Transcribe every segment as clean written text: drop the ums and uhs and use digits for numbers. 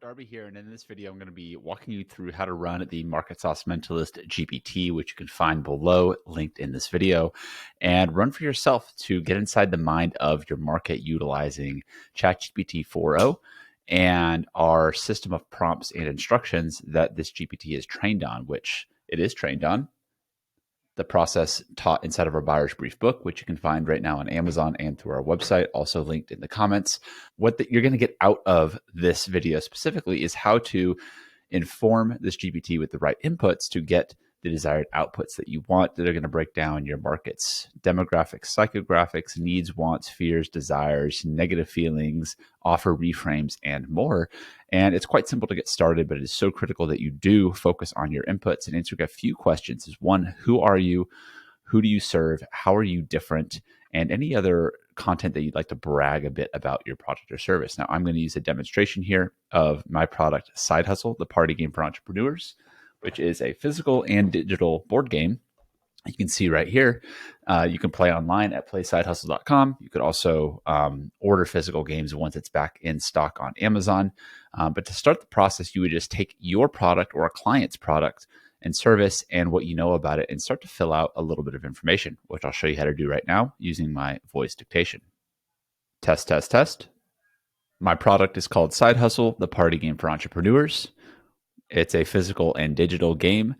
Darby here, and in this video, I'm going to be walking you through how to run the MarketSauce Mentalist GPT, which you can find below, linked in this video, and run for yourself to get inside the mind of your market utilizing ChatGPT 4.0 and our system of prompts and instructions that this GPT is trained on, which it is trained on. The process taught inside of our buyer's brief book, which you can find right now on Amazon and through our website, also linked in the comments. What you're going to get out of this video specifically is how to inform this GPT with the right inputs to get the desired outputs that you want that are going to break down your market's demographics, psychographics, needs, wants, fears, desires, negative feelings, offer reframes, and more. And it's quite simple to get started, but it is so critical that you do focus on your inputs and answer a few questions. Is one, who are you? Who do you serve? How are you different? And any other content that you'd like to brag a bit about your product or service. Now, I'm going to use a demonstration here of my product, SideHustle, the party game for entrepreneurs, which is a physical and digital board game. You can see right here, you can play online at playsidehustle.com. You could also order physical games once it's back in stock on Amazon. But to start the process, you would just take your product or a client's product and service and what you know about it and start to fill out a little bit of information, which I'll show you how to do right now using my voice dictation. Test, test, test. My product is called SideHustle, the party game for entrepreneurs. It's a physical and digital game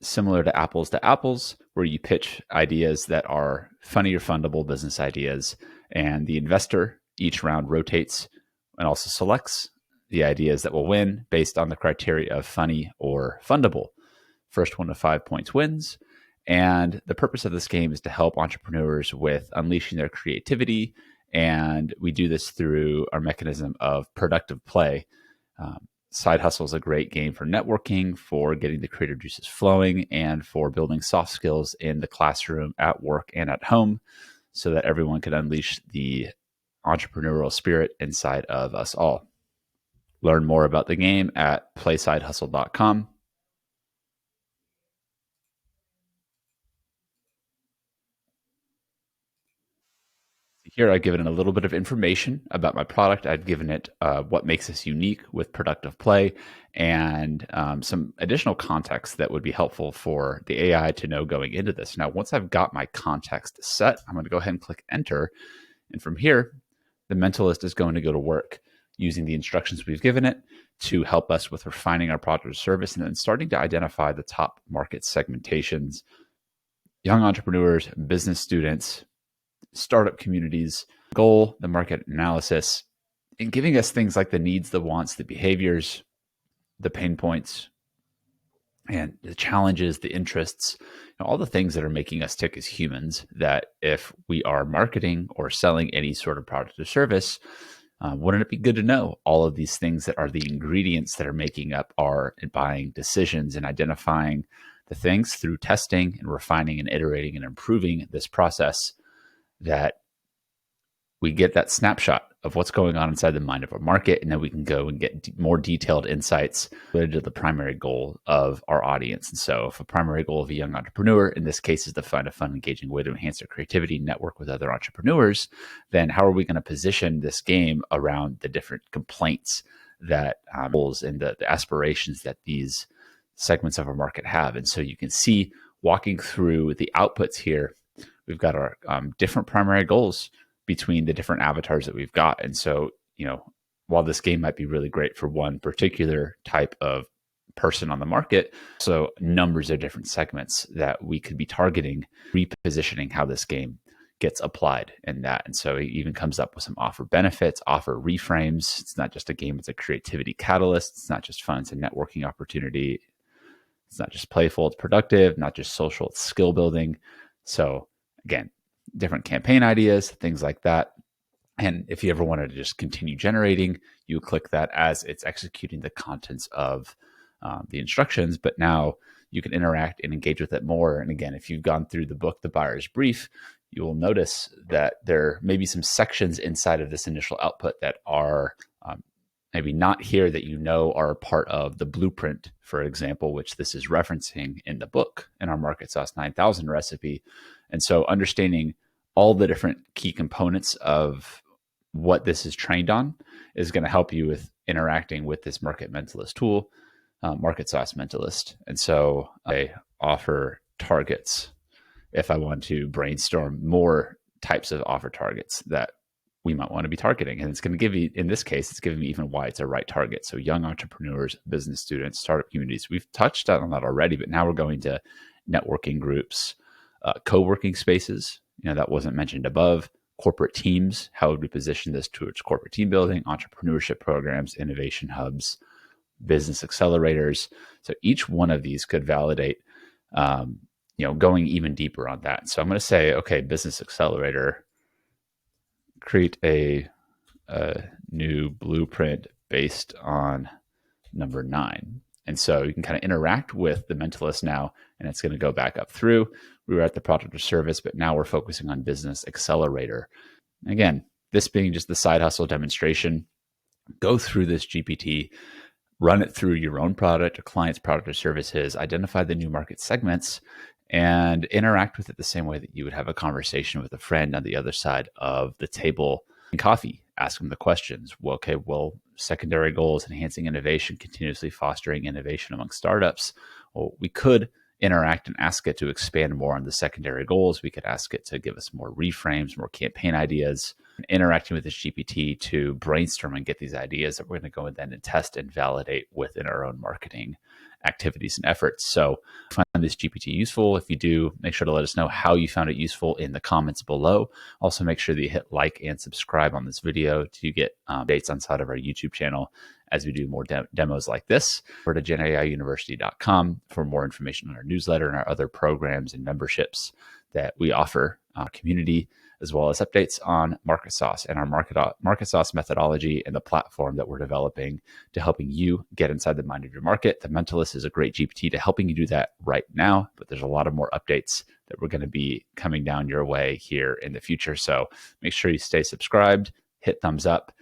similar to Apples, where you pitch ideas that are funny or fundable business ideas. And the investor each round rotates and also selects the ideas that will win based on the criteria of funny or fundable. First one to 5 points wins. And the purpose of this game is to help entrepreneurs with unleashing their creativity. And we do this through our mechanism of productive play. SideHustle is a great game for networking, for getting the creative juices flowing, and for building soft skills in the classroom, at work, and at home so that everyone can unleash the entrepreneurial spirit inside of us all. Learn more about the game at playsidehustle.com. Here, I've given it a little bit of information about my product. I've given it what makes us unique with productive play and some additional context that would be helpful for the AI to know going into this. Now, once I've got my context set, I'm going to go ahead and click enter. And from here, the mentalist is going to go to work using the instructions we've given it to help us with refining our product or service and then starting to identify the top market segmentations, young entrepreneurs, business students, startup communities, goal, the market analysis, and giving us things like the needs, the wants, the behaviors, the pain points, and the challenges, the interests, all the things that are making us tick as humans, that if we are marketing or selling any sort of product or service, wouldn't it be good to know all of these things that are the ingredients that are making up our buying decisions and identifying the things through testing and refining and iterating and improving this process, that we get that snapshot of what's going on inside the mind of our market, and then we can go and get more detailed insights related to the primary goal of our audience. And so if a primary goal of a young entrepreneur, in this case, is to find a fun, engaging way to enhance their creativity, network with other entrepreneurs, then how are we going to position this game around the different complaints that goals and the aspirations that these segments of our market have? And so you can see, walking through the outputs here, we've got our different primary goals between the different avatars that we've got. And so, while this game might be really great for one particular type of person on the market, so numbers of different segments that we could be targeting, repositioning how this game gets applied in that. And so it even comes up with some offer benefits, offer reframes. It's not just a game, it's a creativity catalyst. It's not just fun, it's a networking opportunity. It's not just playful, it's productive, not just social, it's skill building. So again, different campaign ideas, things like that. And if you ever wanted to just continue generating, you click that as it's executing the contents of the instructions. But now you can interact and engage with it more. And again, if you've gone through the book, The Buyer's Brief, you will notice that there may be some sections inside of this initial output that are maybe not here, that are part of the blueprint, for example, which this is referencing in the book, in our MarketSauce 9000 recipe. And so understanding all the different key components of what this is trained on is going to help you with interacting with this Market Mentalist tool, MarketSauce Mentalist. And so I offer targets if I want to brainstorm more types of offer targets that we might want to be targeting. And it's going to give you, in this case, it's giving me even why it's a right target. So young entrepreneurs, business students, startup communities. We've touched on that already, but now we're going to networking groups, co-working spaces. That wasn't mentioned above. Corporate teams. How would we position this towards corporate team building, entrepreneurship programs, innovation hubs, business accelerators? So each one of these could validate, going even deeper on that. So I'm going to say, okay, business accelerator, create a new blueprint based on number 9. And so you can kind of interact with the mentalist now, and it's going to go back up through. We were at the product or service, but now we're focusing on business accelerator. Again, this being just the side hustle demonstration, go through this GPT, run it through your own product or client's product or services, identify the new market segments, and interact with it the same way that you would have a conversation with a friend on the other side of the table in coffee. Ask them the questions. Well, secondary goals, enhancing innovation, continuously fostering innovation among startups. Well, we could interact and ask it to expand more on the secondary goals. We could ask it to give us more reframes, more campaign ideas, interacting with this GPT to brainstorm and get these ideas that we're going to go in then and test and validate within our own marketing activities and efforts. So find this GPT useful. If you do, make sure to let us know how you found it useful in the comments below. Also, make sure that you hit like and subscribe on this video to get updates on side of our YouTube channel as we do more demos like this. Go to genaiuniversity.com for more information on our newsletter and our other programs and memberships that we offer our community, as well as updates on MarketSauce and our MarketSauce methodology and the platform that we're developing to helping you get inside the mind of your market. The Mentalist is a great GPT to helping you do that right now, but there's a lot of more updates that we're going to be coming down your way here in the future. So make sure you stay subscribed, hit thumbs up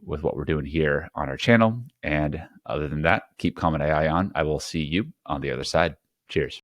with what we're doing here on our channel. And other than that, keep Common AI on. I will see you on the other side. Cheers.